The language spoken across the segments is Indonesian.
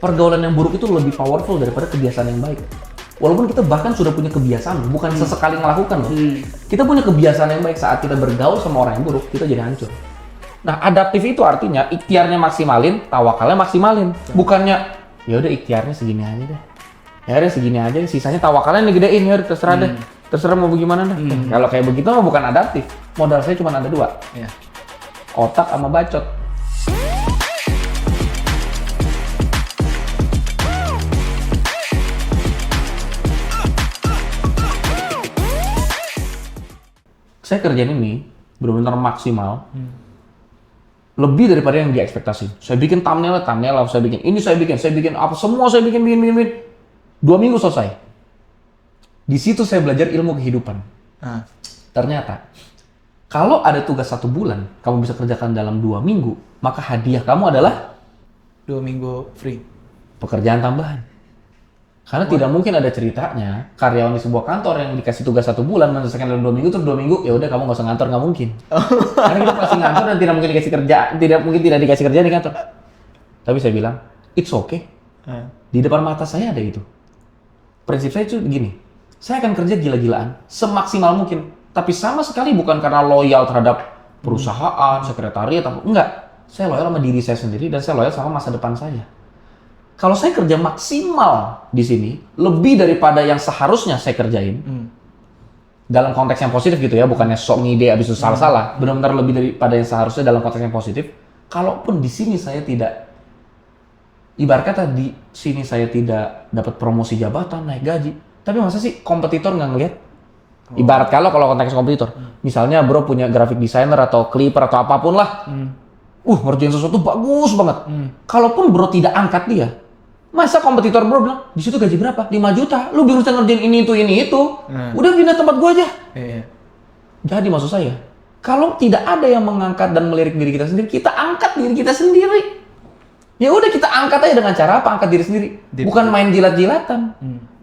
Pergaulan yang buruk itu lebih powerful daripada kebiasaan yang baik. Walaupun kita bahkan sudah punya kebiasaan, bukan sesekali melakukan loh. Kita punya kebiasaan yang baik, saat kita bergaul sama orang yang buruk, kita jadi hancur. Nah, adaptif itu artinya ikhtiarnya maksimalin, tawakalnya maksimalin. Bukannya, ya udah ikhtiarnya segini aja deh. Ya udah segini aja, sisanya tawakalnya digedein, ya udah terserah deh. Terserah mau bagaimana deh. Kalau kayak begitu mah bukan adaptif. Modal saya cuma ada dua. Otak sama bacot. Saya kerjaan ini benar-benar maksimal, lebih daripada yang diekspektasi. Saya bikin thumbnail, saya bikin ini, saya bikin apa, semua saya bikin. 2 minggu selesai. Di situ saya belajar ilmu kehidupan. Ternyata, kalau ada tugas 1 bulan, kamu bisa kerjakan dalam 2 minggu, maka hadiah kamu adalah 2 minggu free. pekerjaan tambahan. Karena tidak mungkin ada ceritanya karyawan di sebuah kantor yang dikasih tugas 1 bulan menyelesaikan dalam 2 minggu, terus 2 minggu ya udah kamu nggak usah ngantor, nggak mungkin. Karena kita pasti ngantor dan tidak mungkin dikasih kerja, tidak dikasih kerja di kantor. Tapi saya bilang it's okay. Di depan mata saya ada itu. Prinsip saya itu begini, saya akan kerja gila-gilaan semaksimal mungkin, tapi sama sekali bukan karena loyal terhadap perusahaan, sekretariat, atau enggak. Saya loyal sama diri saya sendiri dan saya loyal sama masa depan saya. Kalau saya kerja maksimal di sini, lebih daripada yang seharusnya saya kerjain, dalam konteks yang positif gitu ya, bukannya sok ngide abis itu salah-salah, benar-benar lebih daripada yang seharusnya dalam konteks yang positif. Kalaupun di sini saya tidak, ibarat kata di sini saya tidak dapat promosi jabatan, naik gaji, tapi masa sih kompetitor nggak ngeliat? Ibarat kalau konteks kompetitor, misalnya bro punya graphic designer atau clipper atau apapun lah, ngerjain sesuatu bagus banget. Kalaupun bro tidak angkat dia, masa kompetitor bro bilang, di situ gaji berapa? 5 juta. Lu bisa ngerjain ini itu. Udah pindah tempat gua aja. Jadi maksud saya, kalau tidak ada yang mengangkat dan melirik diri kita sendiri, kita angkat diri kita sendiri. Ya udah kita angkat aja dengan cara apa? Angkat diri sendiri. Bukan main jilat-jilatan.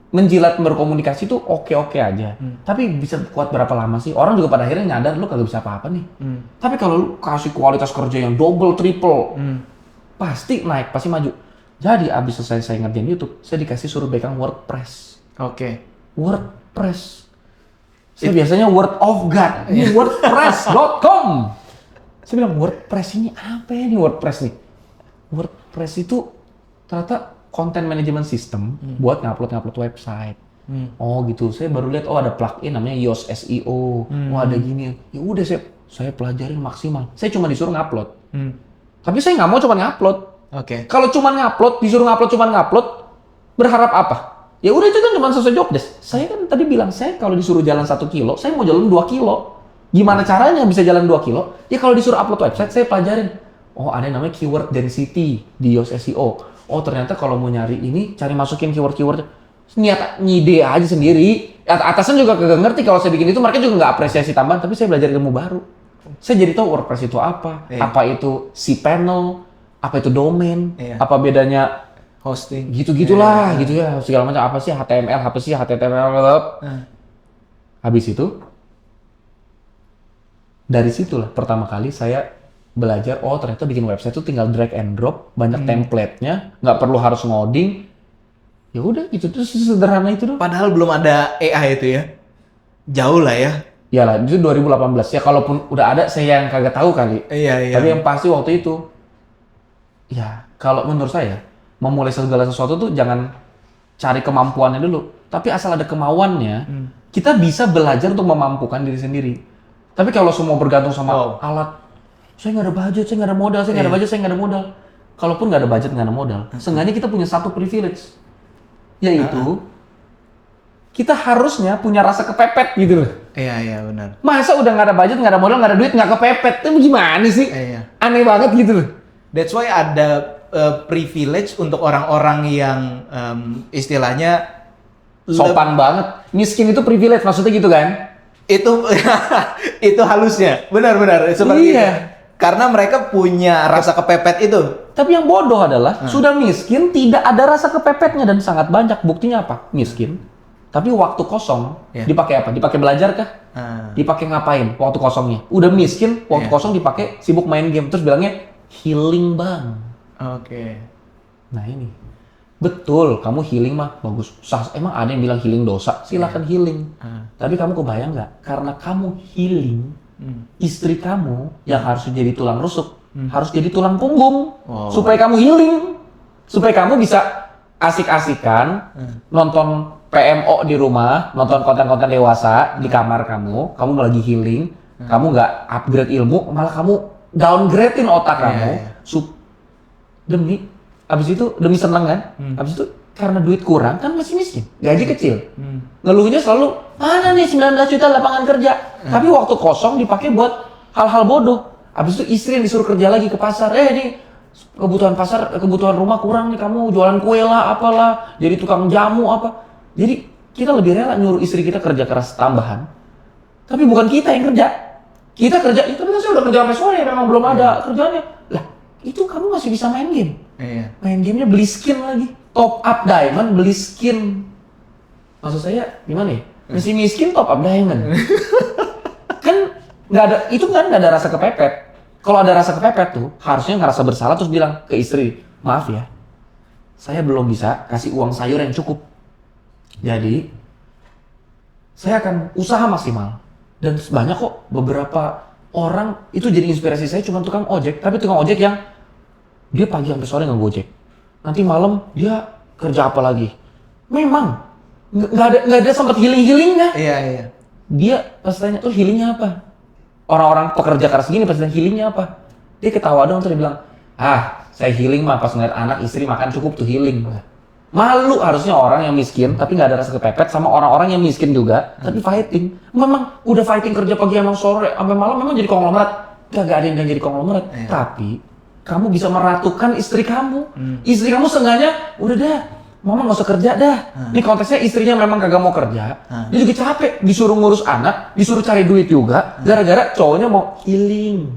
Menjilat berkomunikasi itu oke-oke aja. Tapi bisa kuat berapa lama sih? Orang juga pada akhirnya nyadar lu kagak bisa apa-apa nih. Tapi kalau lu kasih kualitas kerja yang double, triple, pasti naik, pasti maju. Jadi abis selesai saya ngerjain YouTube, saya dikasih suruh pegang WordPress. WordPress. Saya biasanya Word of God. Ini WordPress.com. Saya bilang WordPress ini apa ya nih WordPress nih? WordPress itu ternyata content management system buat ngupload website. Oh gitu. Saya baru lihat ada plugin namanya Yoast SEO. Ada gini. Ya udah saya pelajarin maksimal. Saya cuma disuruh ngupload. Tapi saya nggak mau cuma ngupload. Kalau cuma disuruh ngupload, berharap apa? Ya udah itu kan cuma sesuai job desk. Saya kan tadi bilang, saya kalau disuruh jalan 1 kilo, saya mau jalan 2 kilo. Gimana caranya bisa jalan 2 kilo? Ya kalau disuruh upload website, saya pelajarin. Oh ada yang namanya keyword density di Yoast SEO. Oh ternyata kalau mau nyari ini, cari masukin keyword-keyword. Niat ngide aja sendiri. Atasan juga kagak ngerti kalau saya bikin itu, mereka juga nggak apresiasi tambahan, tapi saya belajar ilmu baru. Saya jadi tahu WordPress itu apa itu cPanel, apa itu domain, apa bedanya hosting, gitu-gitulah, gitu ya, segala macam, apa sih HTML, apa sih HTML. Habis itu, dari situlah pertama kali saya belajar, oh ternyata bikin website itu tinggal drag and drop, banyak template-nya, nggak perlu harus ngoding. Ya udah gitu, terus sederhana itu doang. Padahal belum ada AI itu ya, jauh lah ya. Iyalah, itu 2018 ya, kalaupun udah ada saya yang kagak tahu kali. Iya. Tapi yang pasti waktu itu, ya kalau menurut saya memulai segala sesuatu tuh jangan cari kemampuannya dulu, tapi asal ada kemauannya, kita bisa belajar untuk memampukan diri sendiri. Tapi kalau semua bergantung sama alat, saya nggak ada budget, saya nggak ada modal, saya nggak ada budget, saya nggak ada modal. Kalaupun nggak ada budget, nggak ada modal, seenggaknya kita punya satu privilege, yaitu kita harusnya punya rasa kepepet gitu loh. Iya benar. Masa udah nggak ada budget, nggak ada modal, nggak ada duit, nggak kepepet, itu gimana sih? Aneh banget gitu loh. That's why ada privilege untuk orang-orang yang istilahnya sopan banget. Miskin itu privilege, maksudnya gitu kan? Itu halusnya. Benar seperti itu. Karena mereka punya rasa kepepet itu. Tapi yang bodoh adalah sudah miskin, tidak ada rasa kepepetnya dan sangat banyak. Buktinya apa? Miskin. Tapi waktu kosong dipakai apa? Dipakai belajar kah? Dipakai ngapain waktu kosongnya? Udah miskin, waktu kosong dipakai sibuk main game. Terus bilangnya healing bang. Nah ini. Betul, kamu healing mah bagus. Emang ada yang bilang healing dosa? Silakan healing. Tapi kamu kebayang nggak? Karena kamu healing, istri kamu yang harus jadi tulang rusuk, harus jadi tulang punggung. Supaya kamu healing. Supaya kamu bisa asik-asikan, nonton PMO di rumah, nonton konten-konten dewasa di kamar kamu lagi healing, kamu nggak upgrade ilmu, malah kamu downgradein otak kamu. Abis itu demi seneng kan, abis itu karena duit kurang kan masih miskin, gaji kecil, ngeluhnya selalu mana nih 19 juta lapangan kerja, tapi waktu kosong dipakai buat hal-hal bodoh. Abis itu istri yang disuruh kerja lagi ke pasar, nih kebutuhan pasar, kebutuhan rumah kurang nih, kamu jualan kue lah, apalah, jadi tukang jamu apa. Jadi kita lebih rela nyuruh istri kita kerja keras tambahan, tapi bukan kita yang kerja. Kita kerja, itu kan saya udah kerja sampai sore, memang belum ada kerjanya. Lah, itu kamu masih bisa main game. Main gamenya beli skin lagi, top up diamond beli skin. Maksud saya gimana ya? Masih miskin top up diamond. Kan nggak ada, itu kan nggak ada rasa kepepet. Kalau ada rasa kepepet tuh harusnya ngerasa bersalah terus bilang ke istri, maaf ya, saya belum bisa kasih uang sayur yang cukup. Jadi saya akan usaha maksimal. Dan banyak kok beberapa orang itu jadi inspirasi saya, cuma tukang ojek, tapi tukang ojek yang dia pagi sampai sore ngegojek, nanti malam dia kerja apa lagi. Memang nggak ada sempat healingnya. Iya. Dia pas tanya tuh healingnya apa? Orang-orang pekerja keras gini pas tanya healingnya apa? Dia ketawa dong, terus dia bilang, saya healing mah pas ngeliat anak istri makan cukup tuh healing. Malu harusnya orang yang miskin tapi nggak ada rasa kepepet sama orang-orang yang miskin juga tapi fighting. Memang udah fighting kerja pagi emang sore sampai malam, memang jadi konglomerat. Gak ada yang jadi konglomerat. Tapi kamu bisa meratukan istri kamu. Istri kamu seenggaknya, udah dah, mama nggak usah kerja dah. Ini konteksnya istrinya memang kagak mau kerja. Dia juga capek, disuruh ngurus anak, disuruh cari duit juga, gara-gara cowoknya mau healing.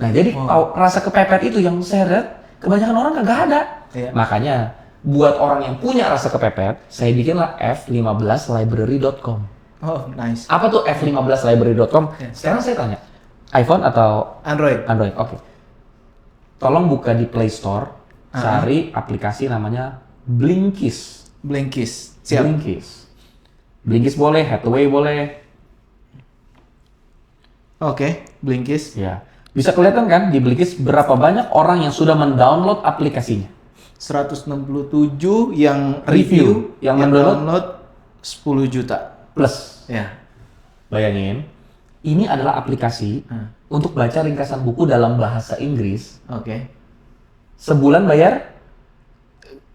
Nah jadi rasa kepepet itu yang seret, kebanyakan orang kagak ada. Makanya, buat orang yang punya rasa kepepet, saya bikinlah f15library.com. Oh, nice. Apa tuh f15library.com? Sekarang saya tanya, iPhone atau Android? Android, oke. Tolong buka di Play Store, cari aplikasi namanya Blinkist. Siap. Blinkist boleh, Hathaway boleh. Oke, Blinkist. Ya, bisa kelihatan kan di Blinkist berapa banyak orang yang sudah mendownload aplikasinya. 167 yang review, yang mendownload 10 juta. Plus. Ya. Bayangin, ini adalah aplikasi untuk baca ringkasan buku dalam bahasa Inggris. Oke. Sebulan bayar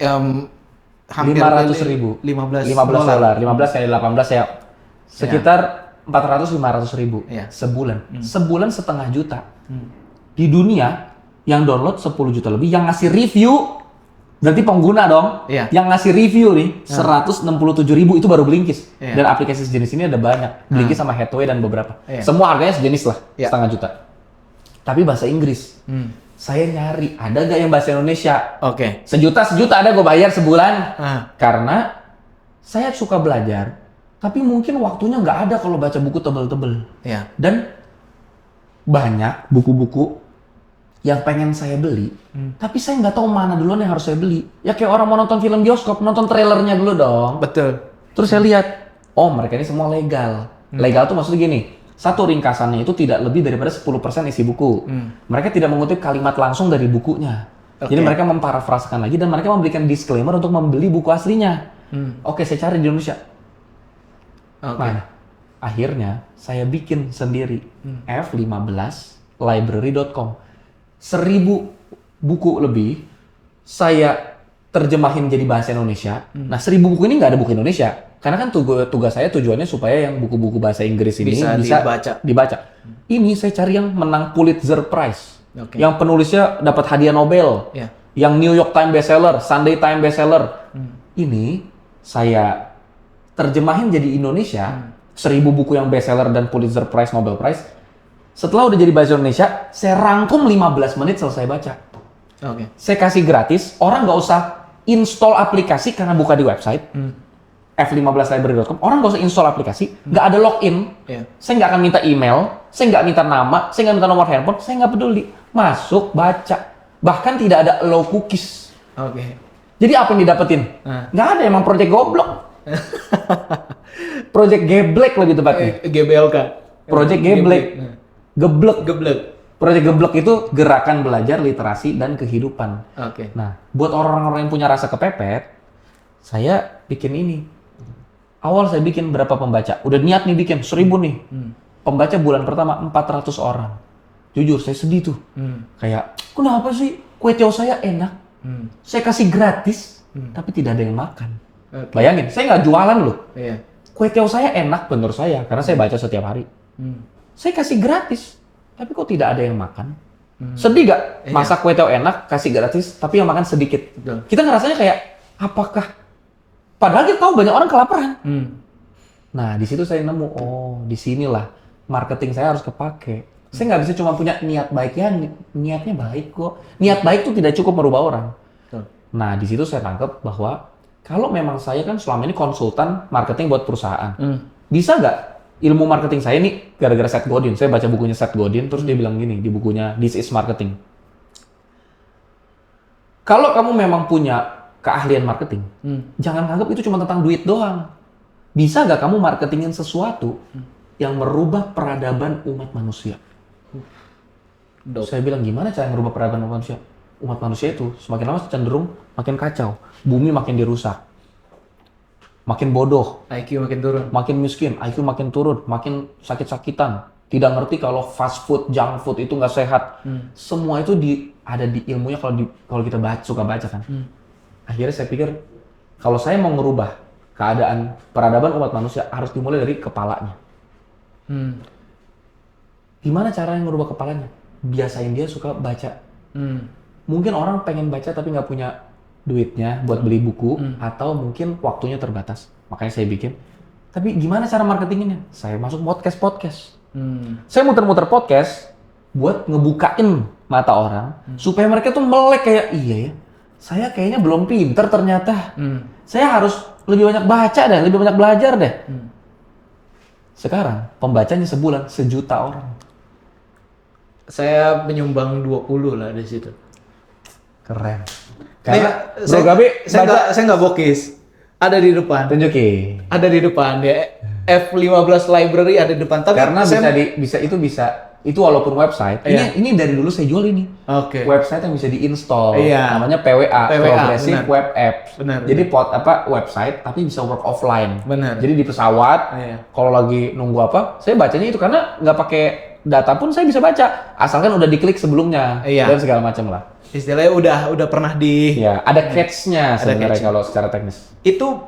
hampir 500.000. 15 $15. 15 kali 18 ya. Sekitar 400-500.000 sebulan. Sebulan setengah juta. Di dunia yang download 10 juta lebih, yang ngasih review berarti pengguna dong. Yang ngasih review nih 167.000 itu baru Blinkist. Dan aplikasi sejenis ini ada banyak. Blinkist sama Hathaway dan beberapa. Semua harganya sejenis lah, setengah juta. Tapi bahasa Inggris. Saya nyari, ada gak yang bahasa Indonesia? Oke. Sejuta ada gue bayar sebulan. Karena saya suka belajar, tapi mungkin waktunya nggak ada kalau baca buku tebel-tebel. Dan banyak buku-buku yang pengen saya beli, tapi saya nggak tahu mana duluan yang harus saya beli. Ya kayak orang mau nonton film bioskop, nonton trailernya dulu dong. Betul. Terus saya lihat, oh mereka ini semua legal. Legal tuh maksudnya gini, satu ringkasannya itu tidak lebih daripada 10% isi buku. Mereka tidak mengutip kalimat langsung dari bukunya. Jadi mereka memparafrasekan lagi dan mereka memberikan disclaimer untuk membeli buku aslinya. Oke, saya cari di Indonesia. Nah, akhirnya saya bikin sendiri f15library.com. 1.000 buku lebih saya terjemahin jadi bahasa Indonesia. Nah, 1.000 buku ini nggak ada buku Indonesia. Karena kan tugas saya tujuannya supaya yang buku-buku bahasa Inggris ini bisa dibaca. Ini saya cari yang menang Pulitzer Prize. Yang penulisnya dapat hadiah Nobel. Yang New York Times bestseller, Sunday Times bestseller. Ini saya terjemahin jadi Indonesia. 1.000 buku yang bestseller dan Pulitzer Prize, Nobel Prize. Setelah udah jadi bahasa Indonesia, saya rangkum 15 menit selesai baca. Saya kasih gratis, orang nggak usah install aplikasi karena buka di website f15library.com. Orang nggak usah install aplikasi, nggak ada login. Saya nggak akan minta email, saya nggak minta nama, saya nggak minta nomor handphone, saya nggak peduli. Masuk, baca. Bahkan tidak ada allow cookies. Jadi apa yang didapetin? Nggak ada, emang project goblok. Project geblek lebih tepatnya. GBLK. Project geblek. Geblek. Geblek. Project geblek itu gerakan belajar literasi dan kehidupan. Oke. Nah, buat orang-orang yang punya rasa kepepet, saya bikin ini. Awal saya bikin berapa pembaca? Udah niat nih bikin 1000 nih. Pembaca bulan pertama 400 orang. Jujur, saya sedih tuh. Kayak, kenapa sih kue tiaw saya enak? Saya kasih gratis, tapi tidak ada yang makan. Okay. Bayangin, saya nggak jualan loh. Iya. Kue tiaw saya enak menurut saya, karena saya baca setiap hari. Saya kasih gratis, tapi kok tidak ada yang makan? Sedih gak? Masak kue tiaw enak, kasih gratis, tapi yang makan sedikit. Betul. Kita ngerasanya kayak, apakah? Padahal kita tahu banyak orang kelaparan. Nah, di situ saya nemu, oh, disinilah marketing saya harus kepake. Saya nggak bisa cuma punya niat baik, ya niatnya baik kok. Niat baik itu tidak cukup merubah orang. Nah, di situ saya tangkap bahwa kalau memang saya kan selama ini konsultan marketing buat perusahaan, bisa nggak ilmu marketing saya ini gara-gara Seth Godin, saya baca bukunya Seth Godin, terus dia bilang gini di bukunya This is Marketing. Kalau kamu memang punya keahlian marketing, jangan anggap itu cuma tentang duit doang. Bisa nggak kamu marketingin sesuatu yang merubah peradaban umat manusia? Saya bilang, gimana cara merubah peradaban umat manusia? Umat manusia itu semakin lama cenderung makin kacau. Bumi makin dirusak. Makin bodoh. IQ makin turun. Makin miskin. IQ makin turun. Makin sakit-sakitan. Tidak ngerti kalau fast food, junk food itu nggak sehat. Semua itu ada di ilmunya kalau kita suka baca kan. Akhirnya saya pikir, kalau saya mau merubah keadaan peradaban umat manusia, harus dimulai dari kepalanya. Gimana caranya merubah kepalanya? Biasain dia suka baca. Mungkin orang pengen baca tapi nggak punya duitnya buat beli buku, atau mungkin waktunya terbatas. Makanya saya bikin. Tapi gimana cara marketinginnya? Saya masuk podcast. Saya muter-muter podcast buat ngebukain mata orang supaya mereka tuh melek kayak, iya ya, saya kayaknya belum pinter ternyata. Saya harus lebih banyak baca deh, lebih banyak belajar deh. Sekarang pembacanya sebulan 1 juta orang. Saya menyumbang 20 lah di situ. Keren. Karena Bro Gabi, saya nggak bokis. Ada di depan. Tunjukin. Ada di depan ya. F15 library ada di depan. Tapi karena itu walaupun website. Ini dari dulu saya jual ini. Oke. Website yang bisa diinstal. Iya. Namanya PWA, Progressive benar. Web Apps. Benar. Jadi website tapi bisa work offline. Benar. Jadi di pesawat, kalau lagi nunggu apa, saya bacanya itu karena nggak pakai data pun saya bisa baca, asalkan udah diklik sebelumnya dan segala macam lah. Istilahnya udah pernah di. Ya, ada catch-nya sebenarnya kalau secara teknis. Itu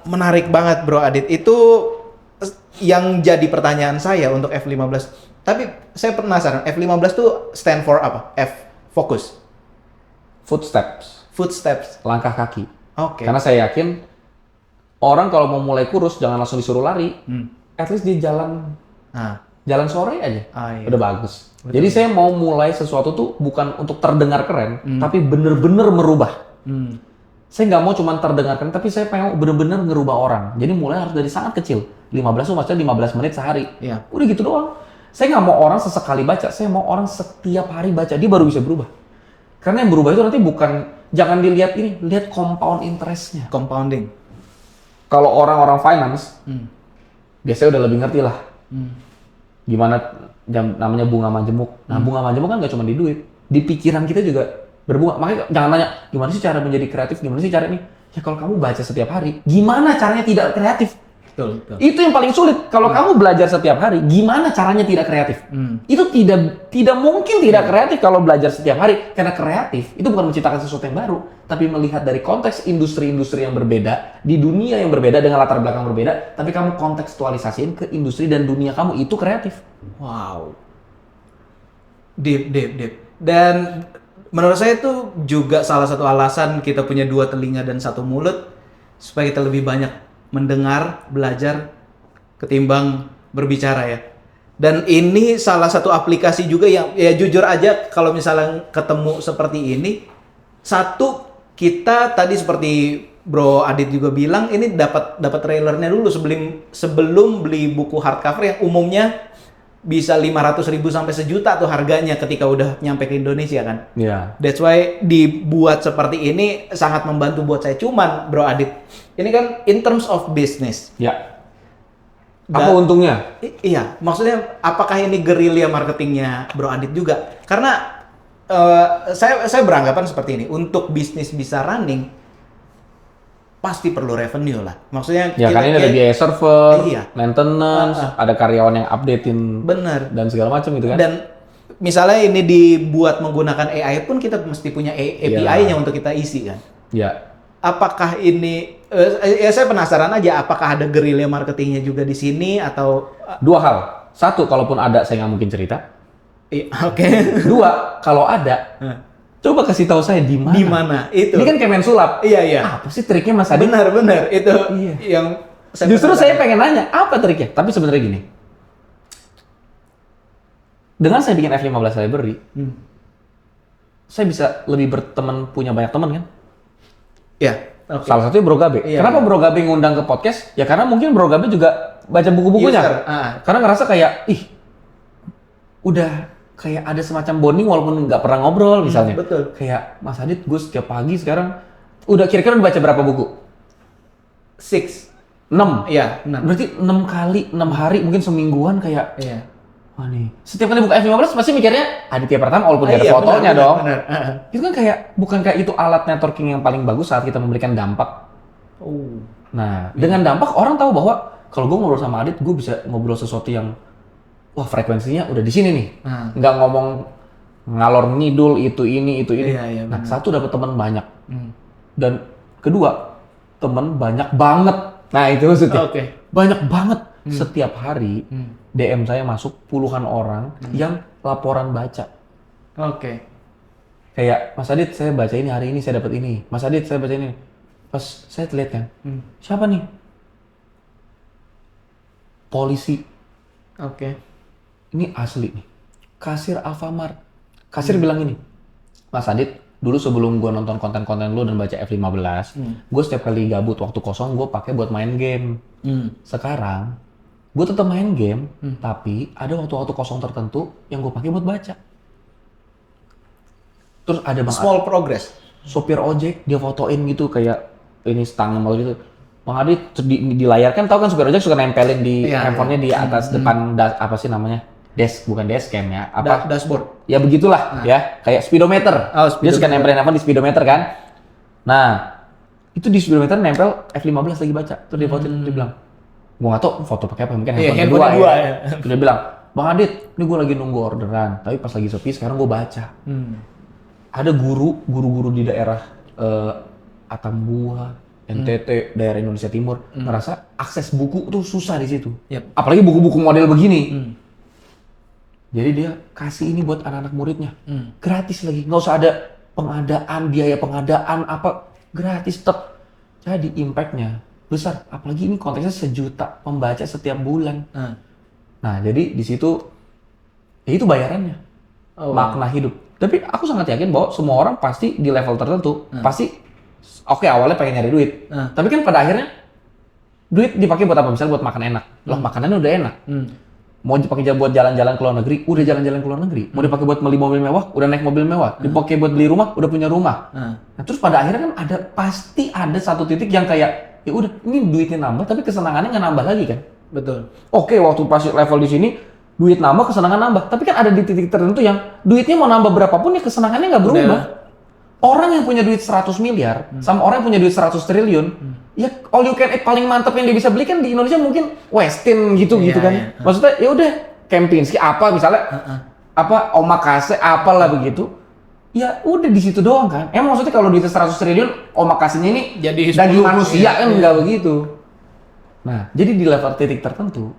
menarik banget Bro Adit. Itu yang jadi pertanyaan saya untuk F15. Tapi saya penasaran, F15 tuh stand for apa? F, fokus. Footsteps. Langkah kaki. Oke. Karena saya yakin orang kalau mau mulai kurus jangan langsung disuruh lari. At least di jalan sore aja. Udah bagus. Betul. Jadi saya mau mulai sesuatu tuh bukan untuk terdengar keren, tapi bener-bener merubah. Saya nggak mau cuma terdengar keren, tapi saya pengen bener-bener ngerubah orang. Jadi mulai harus dari sangat kecil. 15 tuh maksudnya 15 menit sehari. Udah gitu doang. Saya nggak mau orang sesekali baca, saya mau orang setiap hari baca. Dia baru bisa berubah. Karena yang berubah itu nanti bukan, jangan dilihat ini, lihat compound interest-nya. Compounding. Kalau orang-orang finance, biasanya udah lebih ngerti lah. Gimana namanya bunga majemuk. Nah, bunga majemuk kan nggak cuma di duit, di pikiran kita juga berbunga. Makanya jangan nanya, gimana sih cara menjadi kreatif, gimana sih cara ini? Ya kalau kamu baca setiap hari, gimana caranya tidak kreatif? Betul. Itu yang paling sulit. Kalau kamu belajar setiap hari, gimana caranya tidak kreatif? Itu tidak mungkin tidak kreatif kalau belajar setiap hari. Karena kreatif itu bukan menciptakan sesuatu yang baru, tapi melihat dari konteks industri-industri yang berbeda, di dunia yang berbeda dengan latar belakang berbeda, tapi kamu kontekstualisasiin ke industri dan dunia kamu, itu kreatif. Wow. Deep. Dan menurut saya itu juga salah satu alasan kita punya 2 telinga dan 1 mulut, supaya kita lebih banyak mendengar, belajar, ketimbang berbicara ya. Dan ini salah satu aplikasi juga yang ya jujur aja kalau misalnya ketemu seperti ini, satu, kita tadi seperti Bro Adit juga bilang, ini dapat trailernya dulu sebelum beli buku hardcover yang umumnya bisa 500.000 sampai sejuta tuh harganya ketika udah nyampe ke Indonesia kan. Iya. That's why dibuat seperti ini sangat membantu buat saya. Cuman Bro Adit, ini kan in terms of business. Ya. Apa untungnya? Iya, maksudnya apakah ini gerilya marketingnya Bro Adit juga? Karena saya beranggapan seperti ini, untuk bisnis bisa running pasti perlu revenue lah. Maksudnya Ya kan ini ada biaya server, Iya. maintenance, ada karyawan yang updatein bener. dan segala macam gitu kan. Dan misalnya ini dibuat menggunakan AI pun kita mesti punya API-nya untuk kita isi kan. Ya. Apakah ini ya saya penasaran aja apakah ada gerilya marketingnya juga di sini atau Dua hal. Satu, kalaupun ada saya nggak mungkin cerita. oke. Dua, kalau ada, coba kasih tahu saya di mana. Di mana itu? Ini kan Kemen Sulap. Iya, iya. Apa sih triknya Mas Adi? Benar itu Iya. yang Justru penasaran. saya pengen nanya, apa triknya? Tapi sebenarnya gini. Dengan saya bikin F15 Library, saya bisa lebih berteman, punya banyak teman kan? Ya, oke. Salah satunya Bro Gabe. Iya, Kenapa iya. Bro Gabe ngundang ke podcast? Ya karena mungkin Bro Gabe juga baca buku-bukunya. User, Karena ngerasa kayak, udah kayak ada semacam bonding walaupun nggak pernah ngobrol misalnya. betul. Kayak Mas Adit, gue setiap pagi sekarang udah kira-kira udah baca berapa buku? 6. 6. Iya, 6. Berarti 6 kali, 6 hari, mungkin semingguan kayak, Iya. wah nih. Setiap kali buka F15 pasti mikirnya Aditya Pratama walaupun nggak ada fotonya dong. Benar. Itu kan kayak, bukankah itu alat networking yang paling bagus saat kita memberikan dampak? Oh. Nah, dengan dampak orang tahu bahwa kalau gue ngobrol sama Adit, gue bisa ngobrol sesuatu yang, wah frekuensinya udah di sini nih. Nggak ngomong ngalor ngidul itu ini. Iya, Nah, benar. satu dapat teman banyak. Dan kedua, teman banyak banget. Nah, itu maksudnya. Oke. Banyak banget. Setiap hari DM saya masuk puluhan orang yang laporan baca. Oke. Kayak, Mas Adit saya baca ini hari ini saya dapat ini. Mas Adit saya baca ini. Pas saya lihat kan, siapa nih? Polisi. Oke. Ini asli nih. Kasir Alfamart. Kasir bilang ini, Mas Adit, dulu sebelum gue nonton konten-konten lu dan baca F15, gue setiap kali gabut waktu kosong gue pakai buat main game. Sekarang, gue tetap main game, tapi ada waktu-waktu kosong tertentu yang gue pakai buat baca. Terus ada Bang Small progress. sopir ojek, dia fotoin gitu kayak ini stang motor gitu. Bang Adit di layar kan tahu kan sopir ojek suka nempelin di Iya, handphonenya di atas depan apa sih namanya? Desk, bukan dashcam ya. Apa? Dashboard. Ya begitulah ya, kayak speedometer. Oh, Dia suka speedometer. nempelin handphone di speedometer kan. Nah, itu di speedometer nempel F15 lagi baca. Terus dia fotoin, dia bilang, gua nggak tahu foto pakai apa, mungkin Iya, handphone handphone kedua dua, ya. ya. Terus dia bilang, Bang Adit, ini gua lagi nunggu orderan, tapi pas lagi sepi sekarang gua baca. Ada guru-guru di daerah Atambua, NTT, daerah Indonesia Timur, ngerasa akses buku tuh susah di situ. Yap. Apalagi buku-buku model begini. Jadi dia kasih ini buat anak-anak muridnya, gratis lagi, nggak usah ada pengadaan, biaya pengadaan apa, gratis tetap. Jadi impactnya besar, apalagi ini konteksnya 1 juta pembaca setiap bulan. Nah jadi di situ, ya itu bayarannya, makna hidup. Tapi aku sangat yakin bahwa semua orang pasti di level tertentu, pasti oke awalnya pengen nyari duit, tapi kan pada akhirnya duit dipakai buat apa? Misalnya buat makan enak, loh makanannya udah enak. Mau dipakai buat jalan-jalan ke luar negeri, udah jalan-jalan ke luar negeri. Mau dipakai buat beli mobil mewah, udah naik mobil mewah. Dipakai buat beli rumah, udah punya rumah. Nah, terus pada akhirnya kan pasti ada satu titik yang kayak, ya udah ini duitnya nambah, tapi kesenangannya nggak nambah lagi kan? Betul. Oke, waktu pas level di sini, duit nambah, kesenangan nambah. Tapi kan ada di titik tertentu yang duitnya mau nambah berapapun ya kesenangannya nggak berubah. Orang yang punya duit 100 miliar, sama orang yang punya duit 100 triliun, ya all you can eat paling mantap yang dia bisa beli kan di Indonesia mungkin Westin gitu kan. Iya. Maksudnya ya udah Kempinski apa misalnya apa omakase apalah begitu. Ya udah di situ doang kan. Emang maksudnya kalau duit 100 triliun omakasenya ini Jadi daging 10, manusia kan iya. nggak begitu. Nah, jadi di level titik tertentu,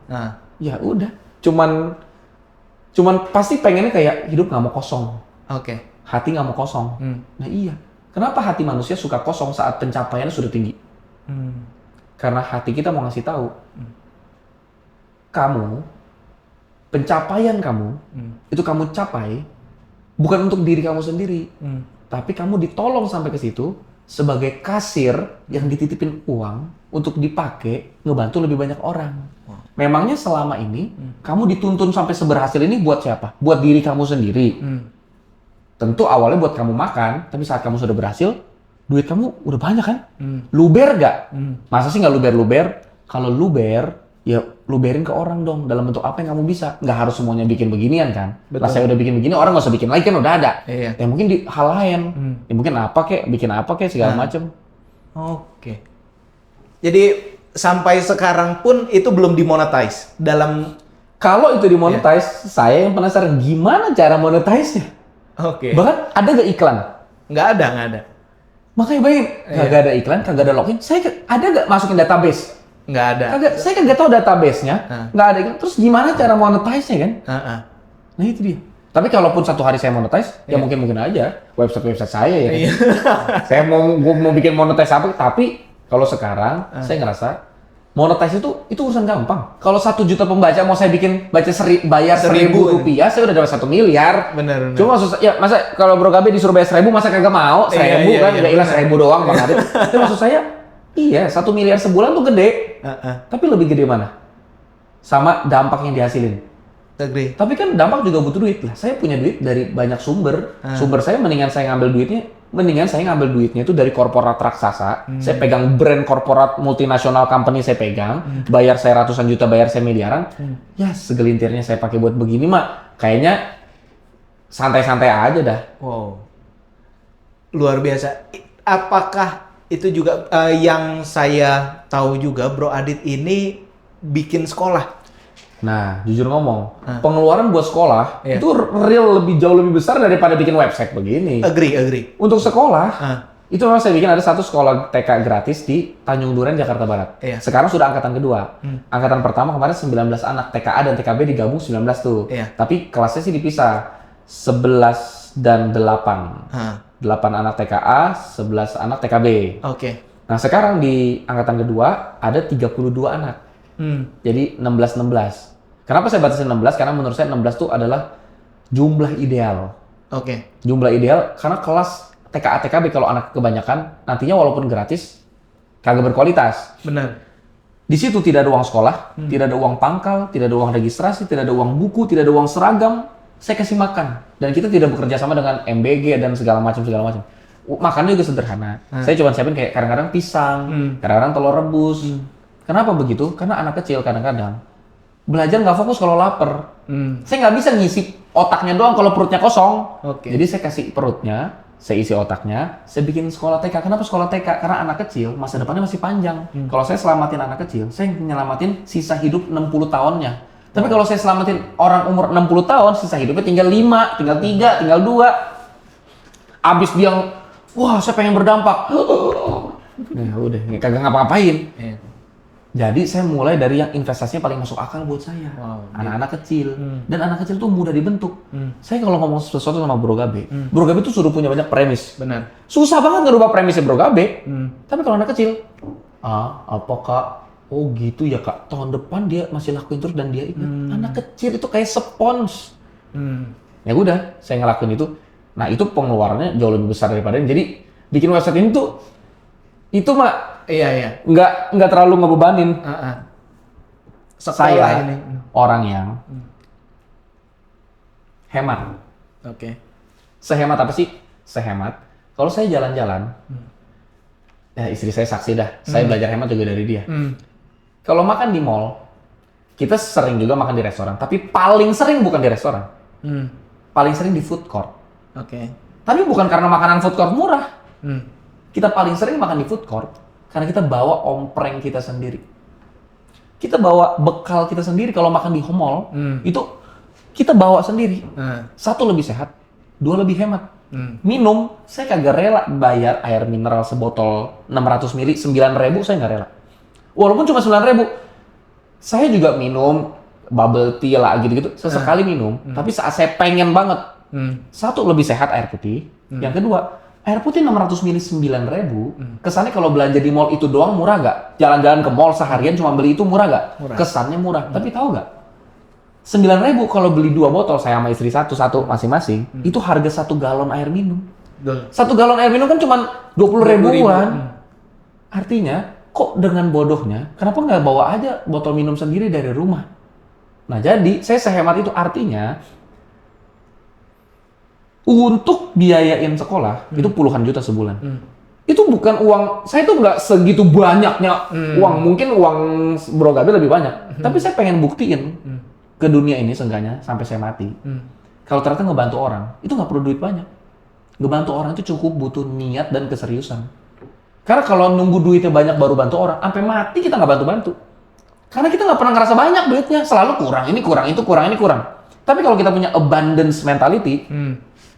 ya udah cuman pasti pengennya kayak hidup nggak mau kosong. Oke. Hati nggak mau kosong. Nah iya. Kenapa hati manusia suka kosong saat pencapaiannya sudah tinggi? Karena hati kita mau ngasih tahu. Kamu, pencapaian kamu, itu kamu capai bukan untuk diri kamu sendiri. Tapi kamu ditolong sampai ke situ sebagai kasir yang dititipin uang untuk dipakai ngebantu lebih banyak orang. Memangnya selama ini kamu dituntun sampai seberhasil ini buat siapa? Buat diri kamu sendiri. Tentu awalnya buat kamu makan, tapi saat kamu sudah berhasil, duit kamu udah banyak kan? Luber gak? Masa sih nggak luber-luber? Kalau luber, ya luberin ke orang dong dalam bentuk apa yang kamu bisa. Nggak harus semuanya bikin beginian kan? Lah saya udah bikin begini, orang nggak usah bikin lagi kan udah ada. Iya. Ya mungkin di hal lain, ya mungkin apa kek, bikin apa kek segala macem. Oke. Jadi sampai sekarang pun itu belum dimonetize dalam. Kalau itu dimonetize, saya yang penasaran gimana cara monetize-nya. Oke. Bahkan ada gak iklan? Nggak ada. Makanya bayangin, kagak ada iklan, kagak ada login. Ada gak masukin database? Nggak ada. Saya kan nggak tahu database-nya, nggak ada iklan. Terus gimana cara monetize-nya kan? Nah itu dia. Tapi kalaupun satu hari saya monetize, ya mungkin aja website saya ya. Saya mau bikin monetize apa, tapi kalau sekarang saya ngerasa monetize itu urusan gampang. Kalau 1 juta pembaca mau saya bikin bayar 1.000 rupiah, saya udah dapat 1 miliar. Benar. Cuma masa kalau Bro KB disuruh bayar 1.000 masa kagak mau? 1.000 kan udah hilang 1.000 doang Bang Adit. Tapi maksud saya, iya 1 miliar sebulan tuh gede. Tapi lebih gede mana? Sama dampak yang dihasilin. Agree. Tapi kan dampak juga butuh duit lah. Saya punya duit dari banyak sumber. Sumber saya mendingan saya ngambil duitnya itu dari korporat raksasa. Saya pegang brand korporat multinasional company saya pegang. Bayar saya ratusan juta, bayar saya miliaran. Ya segelintirnya saya pakai buat begini mah kayaknya santai-santai aja dah. Wow. Luar biasa. Apakah itu juga yang saya tahu juga Bro Adit ini bikin sekolah? Nah, jujur ngomong, pengeluaran buat sekolah itu jauh lebih besar daripada bikin website begini. Agree. Untuk sekolah, itu memang saya bikin ada satu sekolah TK gratis di Tanjung Duren, Jakarta Barat. Sekarang sudah angkatan kedua. Angkatan pertama kemarin 19 anak, TKA dan TKB digabung 19 tuh. Tapi kelasnya sih dipisah, 11 dan 8. 8 anak TKA, 11 anak TKB. Oke. Nah sekarang di angkatan kedua ada 32 anak. Jadi 16. Kenapa saya batasin 16? Karena menurut saya 16 itu adalah jumlah ideal. Oke. Jumlah ideal karena kelas TKA TKB kalau anak kebanyakan nantinya walaupun gratis kagak berkualitas. Benar. Di situ tidak ada uang sekolah, tidak ada uang pangkal, tidak ada uang registrasi, tidak ada uang buku, tidak ada uang seragam. Saya kasih makan dan kita tidak bekerja sama dengan MBG dan segala macam. Makannya juga sederhana. Saya cuma siapin kayak kadang-kadang pisang, kadang-kadang telur rebus. Kenapa begitu? Karena anak kecil kadang-kadang belajar nggak fokus kalau lapar. Saya nggak bisa ngisi otaknya doang kalau perutnya kosong. Jadi saya kasih perutnya, saya isi otaknya, saya bikin sekolah TK. Kenapa sekolah TK? Karena anak kecil masa depannya masih panjang. Kalau saya selamatin anak kecil, saya nyelamatin sisa hidup 60 tahunnya. Tapi kalau saya selamatin orang umur 60 tahun, sisa hidupnya tinggal 5, tinggal 3, tinggal 2. Abis dia, wah saya pengen berdampak. Nah udah, kagak ngapa-ngapain. Jadi saya mulai dari yang investasinya paling masuk akal buat saya. Anak-anak kecil. Dan anak kecil tuh mudah dibentuk. Saya kalau ngomong sesuatu sama Bro Gabe, Bro Gabe tuh suruh punya banyak premis. Benar. Susah banget ngerubah premisnya Bro Gabe. Tapi kalau anak kecil, apa kak? Oh gitu ya kak, tahun depan dia masih lakuin terus dan dia ingat. Anak kecil itu kayak spons. Ya udah, saya ngelakuin itu. Nah itu pengeluarannya jauh lebih besar daripada ini. Jadi bikin website ini tuh, itu mah Iya. nggak terlalu ngebebanin. Saya ini. orang yang hemat. Oke. Sehemat apa sih? Sehemat. Kalau saya jalan-jalan, ya istri saya saksi dah. Saya belajar hemat juga dari dia. Kalau makan di mall, kita sering juga makan di restoran. Tapi paling sering bukan di restoran. Paling sering di food court. Oke. Tapi bukan karena makanan food court murah. Kita paling sering makan di food court karena kita bawa ompreng kita sendiri. Kita bawa bekal kita sendiri. Kalau makan di mall, itu kita bawa sendiri. 1 lebih sehat, 2 lebih hemat. Minum, saya kagak rela bayar air mineral sebotol 600 ml 9.000, saya nggak rela. Walaupun cuma 9.000, saya juga minum bubble tea lah gitu-gitu. Sesekali minum, tapi saat saya pengen banget. 1 lebih sehat air putih. Yang kedua, air putih 600 ml 9.000, kesannya kalau belanja di mall itu doang murah nggak? Jalan-jalan ke mall seharian cuma beli itu murah nggak? Kesannya murah, tapi tahu nggak? 9.000 kalau beli 2 botol, saya sama istri satu masing-masing, itu harga 1 galon air minum. Betul. 1 galon air minum kan cuma 20 ribuan. Hmm. Artinya, kok dengan bodohnya, kenapa nggak bawa aja botol minum sendiri dari rumah? Nah, jadi saya sehemat itu artinya, untuk biayain sekolah, itu puluhan juta sebulan. Itu bukan uang, saya tuh nggak segitu banyaknya uang. Mungkin uang Bro Gabi lebih banyak. Tapi saya pengen buktiin ke dunia ini seenggaknya sampai saya mati. Kalau ternyata ngebantu orang, itu nggak perlu duit banyak. Ngebantu orang itu cukup butuh niat dan keseriusan. Karena kalau nunggu duitnya banyak baru bantu orang, sampai mati kita nggak bantu-bantu. Karena kita nggak pernah ngerasa banyak duitnya, selalu kurang, ini kurang, itu kurang, ini kurang. Tapi kalau kita punya abundance mentality,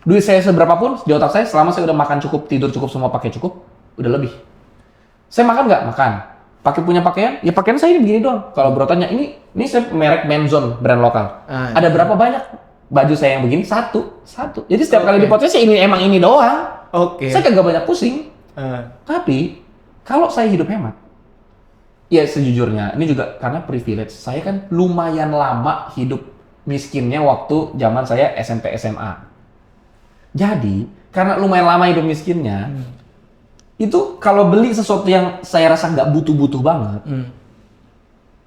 duit saya seberapapun di otak saya, selama saya udah makan cukup, tidur cukup, semua pakai cukup, udah lebih. Saya makan nggak? Makan. Pakai punya pakaian? Ya pakaian saya ini begini doang. Kalau Bro tanya, ini saya merek Menzon, brand lokal. Ada berapa banyak baju saya yang begini? Satu. Jadi setiap kali dipotong saya ini emang ini doang. Saya kagak banyak pusing. Tapi kalau saya hidup hemat, ya sejujurnya ini juga karena privilege. Saya kan lumayan lama hidup miskinnya waktu zaman saya SMP SMA. Jadi, karena lumayan lama hidup miskinnya, itu kalau beli sesuatu yang saya rasa nggak butuh-butuh banget,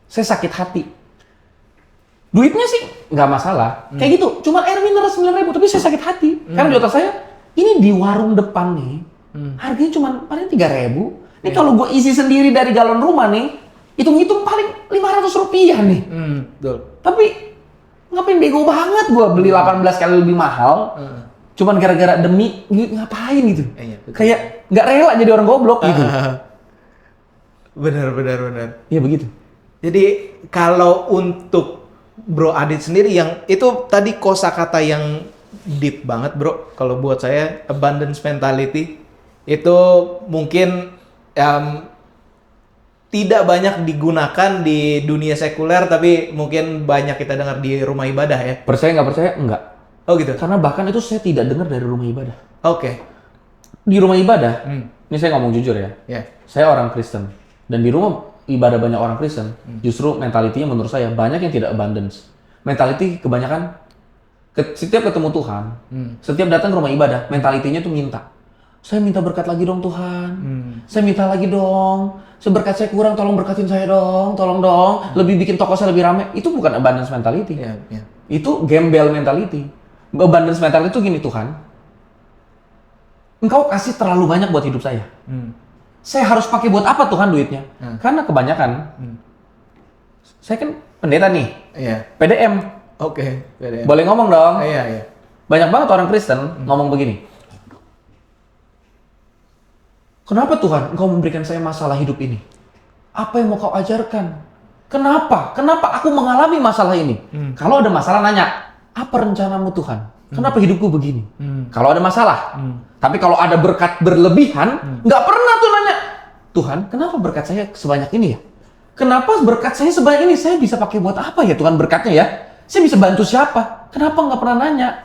saya sakit hati. Duitnya sih nggak masalah, kayak gitu. Cuma air mineral 9.000, tapi saya sakit hati. Karena di otak saya, ini di warung depan nih, harganya cuma paling 3.000. Ini kalau gue isi sendiri dari galon rumah nih, hitung-hitung paling 500 rupiah nih. Betul. Tapi ngapain bego banget gue beli 18 kali lebih mahal. Cuman gara-gara demi ngapain gitu. Iya, betul. Kayak nggak rela jadi orang goblok gitu. Benar. Iya begitu. Jadi kalau untuk Bro Adit sendiri yang itu tadi kosakata yang deep banget Bro. Kalau buat saya abundance mentality itu mungkin tidak banyak digunakan di dunia sekuler tapi mungkin banyak kita dengar di rumah ibadah ya. Percaya nggak percaya? Enggak. Oh gitu. Karena bahkan itu saya tidak dengar dari rumah ibadah. Oke. Di rumah ibadah, ini saya ngomong jujur ya. Ya. Saya orang Kristen. Dan di rumah ibadah banyak orang Kristen, justru mentalitinya menurut saya banyak yang tidak abundance. Mentality kebanyakan, setiap ketemu Tuhan, setiap datang ke rumah ibadah, mentalitinya tuh minta. Saya minta berkat lagi dong Tuhan. Saya minta lagi dong. Berkat saya kurang, tolong berkatin saya dong. Tolong dong. Lebih bikin toko saya lebih ramai. Itu bukan abundance mentality. Ya. Itu gembel mentality. Abundance mentality itu gini, Tuhan. Engkau kasih terlalu banyak buat hidup saya. Saya harus pakai buat apa Tuhan duitnya? Karena kebanyakan, saya kan pendeta nih. Iya. PDM. Oke. Boleh ngomong dong? Iya. Banyak banget orang Kristen ngomong begini. Kenapa Tuhan Engkau memberikan saya masalah hidup ini? Apa yang mau Kau ajarkan? Kenapa? Kenapa aku mengalami masalah ini? Kalau ada masalah nanya, apa rencanamu Tuhan? Kenapa hidupku begini? Kalau ada masalah. Tapi kalau ada berkat berlebihan, nggak pernah tuh nanya, Tuhan, kenapa berkat saya sebanyak ini ya? Kenapa berkat saya sebanyak ini? Saya bisa pakai buat apa ya Tuhan berkatnya ya? Saya bisa bantu siapa? Kenapa nggak pernah nanya?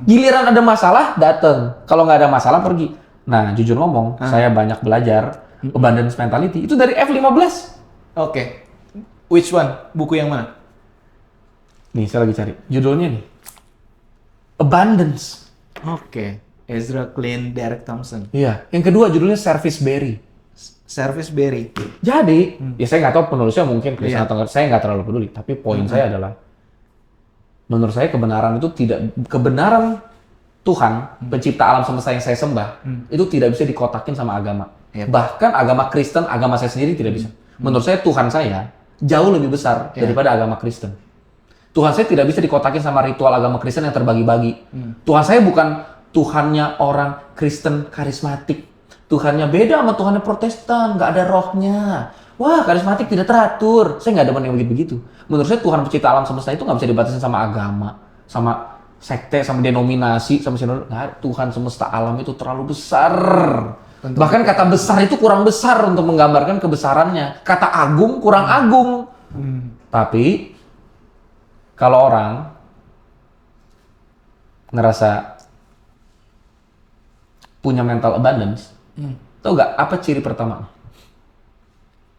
Giliran ada masalah, datang. Kalau nggak ada masalah, pergi. Nah, jujur ngomong, saya banyak belajar abundance mentality. Itu dari F15. Oke. Which one? Buku yang mana? Nih, saya lagi cari. Judulnya nih. Abundance. Oke. Ezra Klein, Derek Thompson. Iya. Yang kedua judulnya Service Berry. Service Berry. Jadi, ya saya nggak tahu penulisnya mungkin Kristen Iya. atau nggak, saya nggak terlalu peduli. Tapi poin saya adalah, menurut saya kebenaran itu kebenaran Tuhan, pencipta alam semesta yang saya sembah, itu tidak bisa dikotakin sama agama. Yep. Bahkan agama Kristen, agama saya sendiri tidak bisa. Menurut saya Tuhan saya jauh lebih besar daripada agama Kristen. Tuhan saya tidak bisa dikotakin sama ritual agama Kristen yang terbagi-bagi. Tuhan saya bukan Tuhannya orang Kristen karismatik. Tuhannya beda sama Tuhannya Protestan, nggak ada rohnya. Wah, karismatik tidak teratur. Saya nggak demen yang begitu-begitu. Menurut saya Tuhan pencipta alam semesta itu nggak bisa dibatasin sama agama, sama sekte, sama denominasi, sama Tuhan semesta alam itu terlalu besar. Bahkan kata besar itu kurang besar untuk menggambarkan kebesarannya. Kata agung kurang agung. Tapi kalau orang ngerasa punya mental abundance, tau gak apa ciri pertama?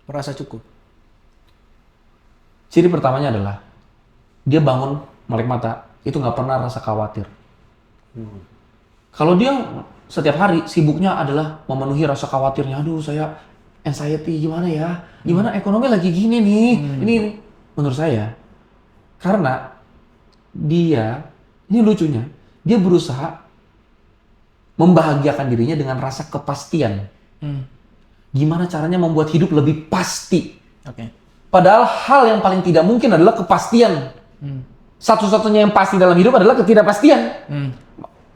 Merasa cukup. Ciri pertamanya adalah dia bangun melek mata, itu nggak pernah rasa khawatir. Kalau dia setiap hari sibuknya adalah memenuhi rasa khawatirnya, aduh saya anxiety gimana ya, gimana ekonomi lagi gini nih, ini menurut saya karena ini lucunya, dia berusaha membahagiakan dirinya dengan rasa kepastian. Gimana caranya membuat hidup lebih pasti. Padahal hal yang paling tidak mungkin adalah kepastian. Satu-satunya yang pasti dalam hidup adalah ketidakpastian.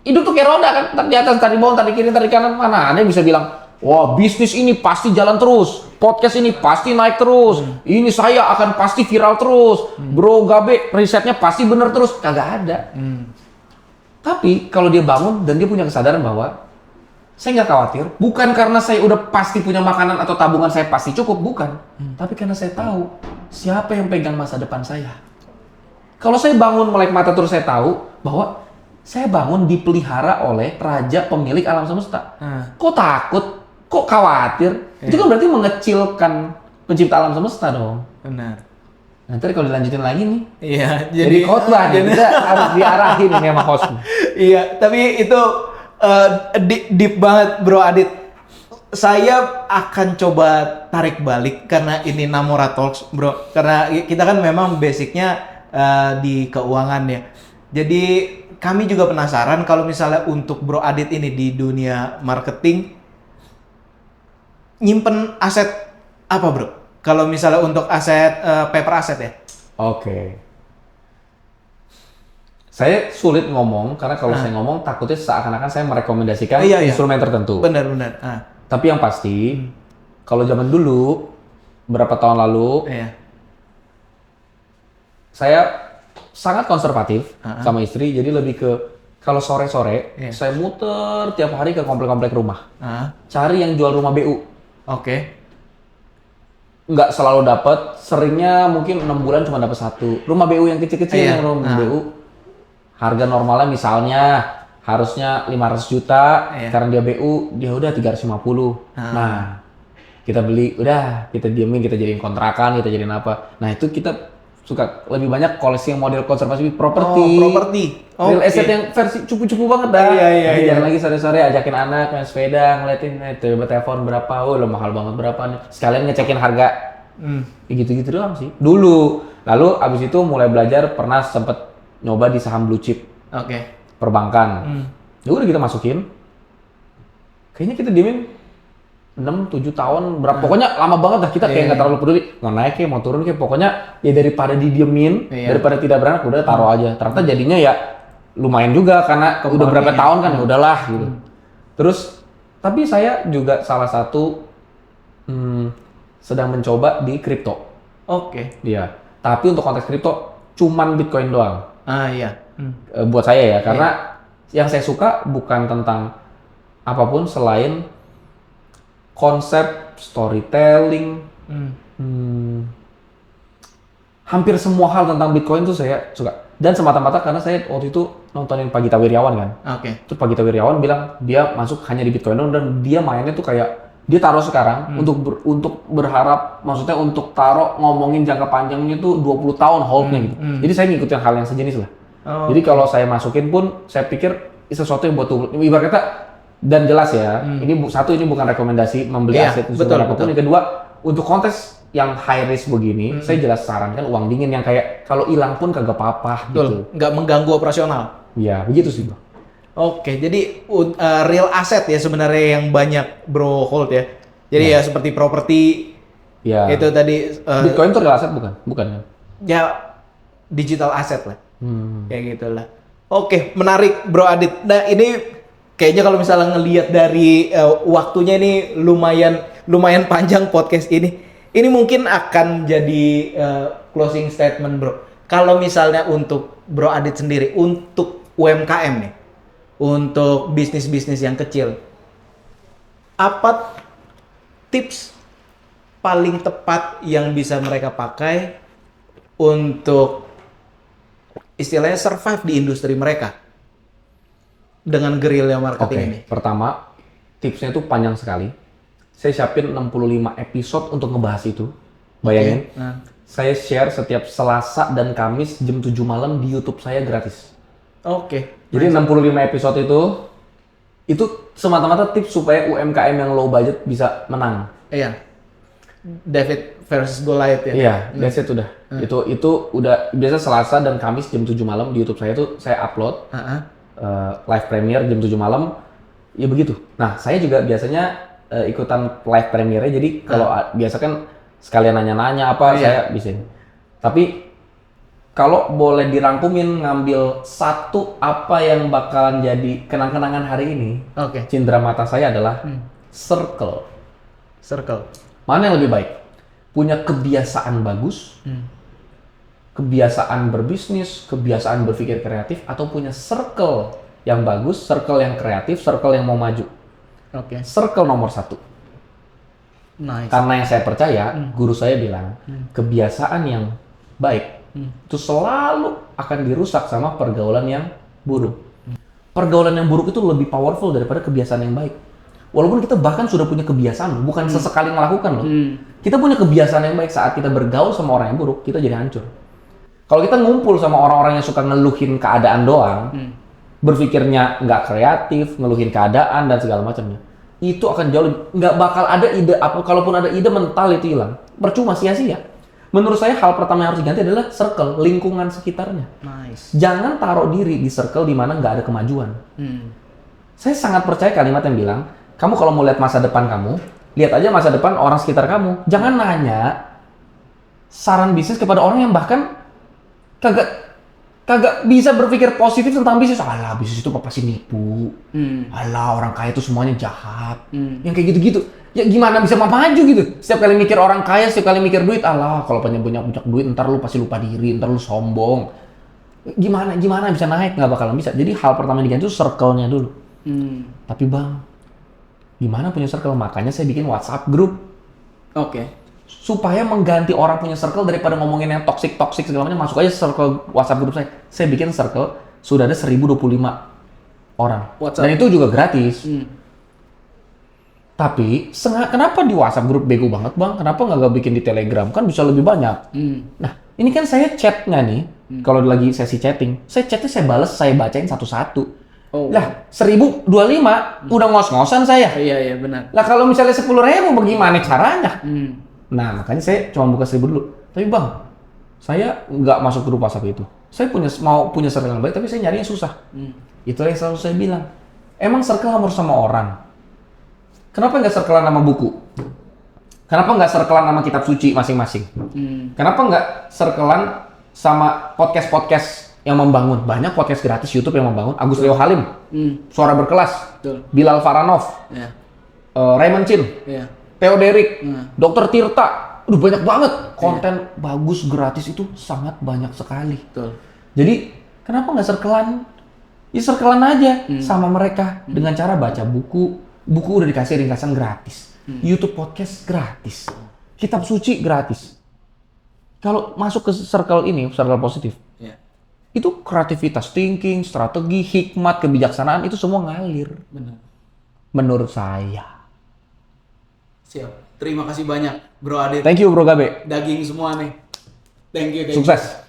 Hidup tuh kayak roda kan, ntar di atas, ntar di bawah, ntar di kiri, ntar di kanan, mana ada yang bisa bilang, wah bisnis ini pasti jalan terus, podcast ini pasti naik terus, ini saya akan pasti viral terus, Bro Gabe risetnya pasti bener terus, kagak ada. Tapi kalau dia bangun dan dia punya kesadaran bahwa saya nggak khawatir, bukan karena saya udah pasti punya makanan atau tabungan saya pasti cukup, bukan. Tapi karena saya tahu siapa yang pegang masa depan saya. Kalau saya bangun melek mata terus saya tahu bahwa saya bangun dipelihara oleh raja pemilik alam semesta. Kok takut? Kok khawatir? Itu kan berarti mengecilkan pencipta alam semesta dong. Benar. Nanti kalau dilanjutin lagi nih. Iya, Jadi khotbah nih, kita harus diarahin nih sama host. Iya, tapi itu deep banget Bro Adit. Saya akan coba tarik balik karena ini Namora Talks, Bro. Karena kita kan memang basicnya di keuangan ya. Jadi kami juga penasaran kalau misalnya untuk Bro Adit ini di dunia marketing nyimpen aset apa, Bro? Kalau misalnya untuk aset paper aset ya. Oke. Saya sulit ngomong karena kalau saya ngomong takutnya seakan-akan saya merekomendasikan instrumen tertentu. Benar. Tapi yang pasti kalau zaman dulu berapa tahun lalu saya sangat konservatif sama istri, jadi lebih ke kalau sore-sore saya muter tiap hari ke komplek-komplek rumah, cari yang jual rumah BU. Nggak selalu dapat, seringnya mungkin 6 bulan cuma dapat satu. Rumah BU yang kecil-kecil yang rumah BU, harga normalnya misalnya harusnya 500 juta, karena dia BU dia udah 350. Nah kita beli, udah kita diemin, kita jadiin kontrakan, kita jadiin apa. Nah itu kita suka lebih banyak koleksi yang model konservasi properti. Real estate yang versi cupu-cupu banget dah. Jangan lagi sore-sore ajakin anak main sepeda, ngeliatin coba telepon berapa, lo mahal banget berapa nih. Sekalian ngecekin harga. Gitu-gitu doang sih. Dulu. Lalu abis itu mulai belajar, pernah sempet nyoba di saham blue chip. Perbankan. Ya udah kita masukin. Kayaknya kita diemin 6-7 tahun berapa, pokoknya lama banget dah, kita kayak nggak terlalu peduli mau naik kayak mau turun kayak, pokoknya ya daripada didiemin, daripada tidak beranak udah taruh aja. Ternyata jadinya ya lumayan juga karena udah berapa tahun kan, ya udahlah gitu. Terus tapi saya juga salah satu sedang mencoba di kripto. Iya. Tapi untuk konteks kripto cuman Bitcoin doang. Buat saya ya, karena yang saya suka bukan tentang apapun selain konsep storytelling, hampir semua hal tentang Bitcoin tuh saya suka. Dan semata-mata karena saya waktu itu nontonin Pak Gita Wirjawan kan. Terus Pak Gita Wirjawan bilang dia masuk hanya di Bitcoin dan dia mainnya tuh kayak dia taruh sekarang untuk berharap, maksudnya untuk taruh ngomongin jangka panjangnya tuh 20 tahun holdnya gitu. Jadi saya ngikutin hal yang sejenis lah. Jadi kalau saya masukin pun saya pikir sesuatu yang buat ibarat kata. Dan jelas ya, ini bukan rekomendasi membeli aset instrumen apapun. Yang kedua, untuk konteks yang high risk begini, saya jelas sarankan uang dingin yang kayak kalau hilang pun kagak apa-apa gitu. Nggak mengganggu operasional. Ya, begitu sih, Bro. Jadi real asset ya sebenarnya yang banyak Bro hold ya. Jadi ya seperti properti. Itu tadi. Bitcoin itu real asset bukan? Bukan kan? Ya digital asset lah. Kayak gitulah. Menarik Bro Adit. Nah ini kayaknya kalau misalnya ngelihat dari waktunya ini lumayan panjang podcast ini. Ini mungkin akan jadi closing statement, Bro. Kalau misalnya untuk Bro Adit sendiri, untuk UMKM nih, untuk bisnis-bisnis yang kecil, apa tips paling tepat yang bisa mereka pakai untuk istilahnya survive di industri mereka? Dengan guerrilla marketing ini. Pertama, tipsnya itu panjang sekali. Saya siapin 65 episode untuk ngebahas itu. Bayangin, saya share setiap Selasa dan Kamis jam 7 malam di YouTube saya gratis. Jadi 65 episode itu Itu semata-mata tips supaya UMKM yang low budget bisa menang. Iya. David versus Goliath ya. Iya, that's it udah. Itu udah biasa Selasa dan Kamis jam 7 malam di YouTube saya tuh saya upload live premiere jam 7 malam. Ya begitu. Nah, saya juga biasanya ikutan live premiere-nya, jadi kalau biasa kan sekalian nanya-nanya apa saya bisa. Tapi kalau boleh dirangkumin ngambil satu apa yang bakalan jadi kenang-kenangan hari ini, cindera mata saya adalah circle. Mana yang lebih baik? Punya kebiasaan bagus, kebiasaan berbisnis, kebiasaan berpikir kreatif, atau punya circle yang bagus, circle yang kreatif, circle yang mau maju. Circle nomor 1. Nice. Karena yang saya percaya, guru saya bilang, kebiasaan yang baik itu selalu akan dirusak sama pergaulan yang buruk. Pergaulan yang buruk itu lebih powerful daripada kebiasaan yang baik. Walaupun kita bahkan sudah punya kebiasaan, bukan sesekali melakukan loh. Kita punya kebiasaan yang baik, saat kita bergaul sama orang yang buruk, kita jadi hancur. Kalau kita ngumpul sama orang-orang yang suka ngeluhin keadaan doang, berpikirnya nggak kreatif, ngeluhin keadaan dan segala macamnya, itu akan jauh nggak bakal ada ide apa. Kalaupun ada ide, mental itu hilang, percuma, sia-sia. Menurut saya hal pertama yang harus diganti adalah circle, lingkungan sekitarnya. Nice. Jangan taruh diri di circle di mana nggak ada kemajuan. Saya sangat percaya kalimat yang bilang, kamu kalau mau lihat masa depan kamu, lihat aja masa depan orang sekitar kamu. Jangan nanya saran bisnis kepada orang yang bahkan kagak bisa berpikir positif tentang bisnis. Alah, bisnis itu pasti nipu. Alah, orang kaya itu semuanya jahat. Yang kayak gitu-gitu. Ya gimana bisa maju gitu? Setiap kali mikir orang kaya, setiap kali mikir duit, alah kalau punya banyak duit ntar lu pasti lupa diri, ntar lu sombong. Gimana bisa naik? Nggak bakalan bisa. Jadi hal pertama yang diganti itu circle-nya dulu. Tapi bang, gimana punya circle? Makanya saya bikin WhatsApp group. Supaya mengganti orang punya circle daripada ngomongin yang toxic segala macam, masuk aja circle WhatsApp group saya. Saya bikin circle sudah ada 1025 orang. WhatsApp. Dan itu juga gratis. Tapi kenapa di WhatsApp group bego banget bang? Kenapa nggak bikin di Telegram? Kan bisa lebih banyak. Nah, ini kan saya chatnya nih. Kalau lagi sesi chatting, chatnya saya balas, saya bacain satu-satu. Lah, 1025 udah ngos-ngosan saya. Iya benar. Lah kalau misalnya 10.000 bagaimana caranya? Nah, makanya saya cuma buka 1.000 dulu. Tapi bang, saya nggak masuk grup WhatsApp itu. Saya mau punya circle yang baik, tapi saya nyarinya susah. Itu yang selalu saya bilang. Emang circle harus sama orang? Kenapa nggak circlean sama buku? Kenapa nggak circlean sama kitab suci masing-masing? Kenapa nggak circlean sama podcast yang membangun? Banyak podcast gratis YouTube yang membangun. Agus Leo Halim, Suara Berkelas, Bilal Faranov, Raymond Chin, Theo Derek, Dr. Tirta. Banyak banget konten bagus gratis itu, sangat banyak sekali. Jadi kenapa nggak circlean? Ya circlean aja sama mereka dengan cara baca buku. Buku udah dikasih ringkasan gratis. YouTube podcast gratis. Kitab suci gratis. Kalau masuk ke circle ini, circle positif, itu kreativitas, thinking, strategi, hikmat, kebijaksanaan itu semua ngalir. Benar. Menurut saya. Siap. Terima kasih banyak, Bro Adit. Thank you, Bro Gabe. Daging semua nih. Thank you. Sukses.